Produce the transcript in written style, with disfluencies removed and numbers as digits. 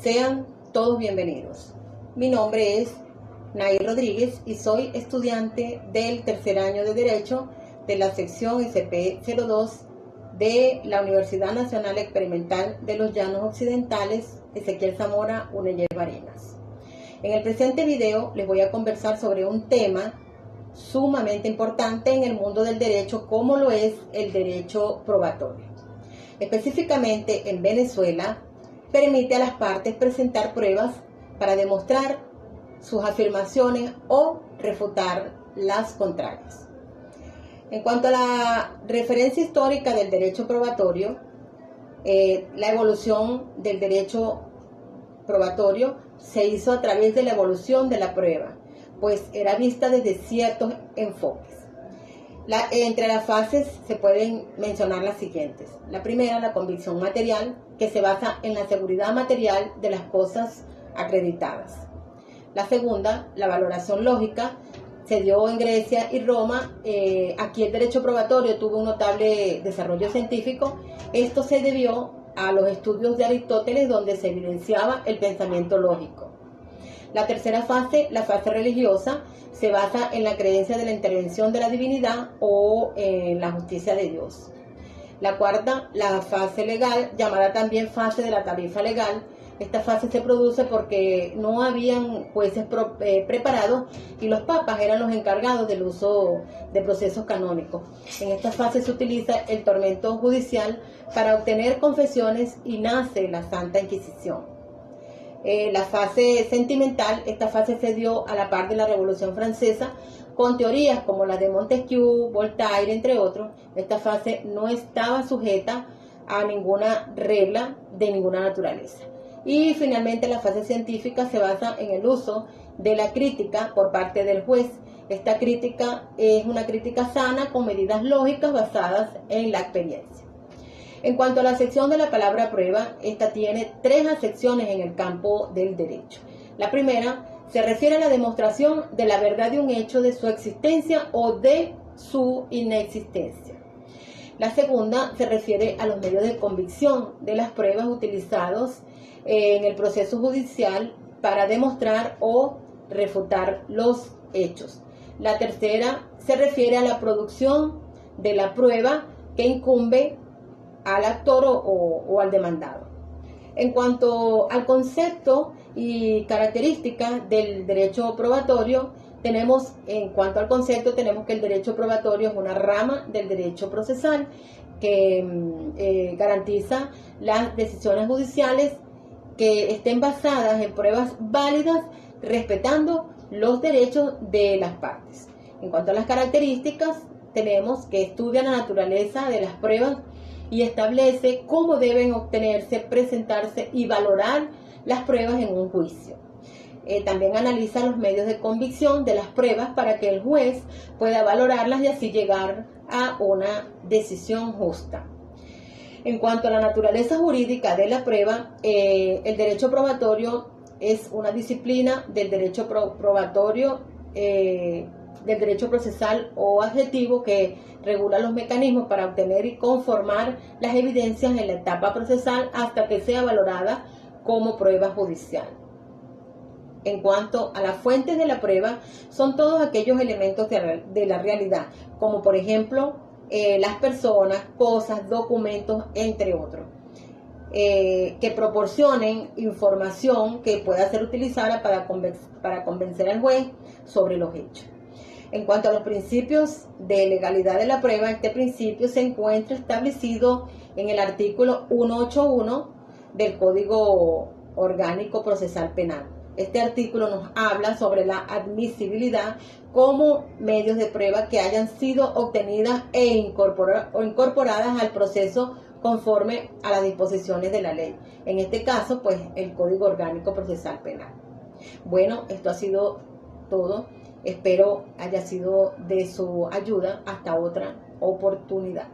Sean todos bienvenidos. Mi nombre es Nay Rodríguez y soy estudiante del tercer año de Derecho de la sección SP02 de la Universidad Nacional Experimental de los Llanos Occidentales, Ezequiel Zamora, UNEYES Barinas. En el presente video les voy a conversar sobre un tema sumamente importante en el mundo del derecho, como lo es el derecho probatorio. Específicamente en Venezuela, permite a las partes presentar pruebas para demostrar sus afirmaciones o refutar las contrarias. En cuanto a la referencia histórica del derecho probatorio, la evolución del derecho probatorio se hizo a través de la evolución de la prueba, pues era vista desde ciertos enfoques. Entre las fases se pueden mencionar las siguientes. La primera, la convicción material, que se basa en la seguridad material de las cosas acreditadas. La segunda, la valoración lógica, se dio en Grecia y Roma. Aquí el derecho probatorio tuvo un notable desarrollo científico. Esto se debió a los estudios de Aristóteles, donde se evidenciaba el pensamiento lógico. La tercera fase, la fase religiosa, se basa en la creencia de la intervención de la divinidad o en la justicia de Dios. La cuarta, la fase legal, llamada también fase de la tarifa legal. Esta fase se produce porque no habían jueces preparados y los papas eran los encargados del uso de procesos canónicos. En esta fase se utiliza el tormento judicial para obtener confesiones y nace la Santa Inquisición. La fase sentimental, esta fase se dio a la par de la Revolución Francesa, con teorías como la de Montesquieu, Voltaire, entre otros. Esta fase no estaba sujeta a ninguna regla de ninguna naturaleza. Y finalmente la fase científica se basa en el uso de la crítica por parte del juez. Esta crítica es una crítica sana con medidas lógicas basadas en la experiencia. En cuanto a la acepción de la palabra prueba, esta tiene tres acepciones en el campo del derecho. La primera se refiere a la demostración de la verdad de un hecho, de su existencia o de su inexistencia. La segunda se refiere a los medios de convicción de las pruebas utilizados en el proceso judicial para demostrar o refutar los hechos. La tercera se refiere a la producción de la prueba que incumbe al actor o al demandado. En cuanto al concepto y características del derecho probatorio, tenemos que el derecho probatorio es una rama del derecho procesal que garantiza las decisiones judiciales que estén basadas en pruebas válidas, respetando los derechos de las partes. En cuanto a las características, tenemos que estudia la naturaleza de las pruebas y establece cómo deben obtenerse, presentarse y valorar las pruebas en un juicio. También analiza los medios de convicción de las pruebas para que el juez pueda valorarlas y así llegar a una decisión justa. En cuanto a la naturaleza jurídica de la prueba, el derecho probatorio es una disciplina del derecho probatorio, del derecho procesal o adjetivo, que regula los mecanismos para obtener y conformar las evidencias en la etapa procesal hasta que sea valorada como prueba judicial. En cuanto a las fuentes de la prueba, son todos aquellos elementos de la realidad, como por ejemplo las personas, cosas, documentos, entre otros, que proporcionen información que pueda ser utilizada para convencer al juez sobre los hechos. En cuanto a los principios de legalidad de la prueba, este principio se encuentra establecido en el artículo 181 del Código Orgánico Procesal Penal. Este artículo nos habla sobre la admisibilidad como medios de prueba que hayan sido obtenidas e incorporadas al proceso conforme a las disposiciones de la ley. En este caso, pues, el Código Orgánico Procesal Penal. Bueno, esto ha sido todo. Espero haya sido de su ayuda. Hasta otra oportunidad.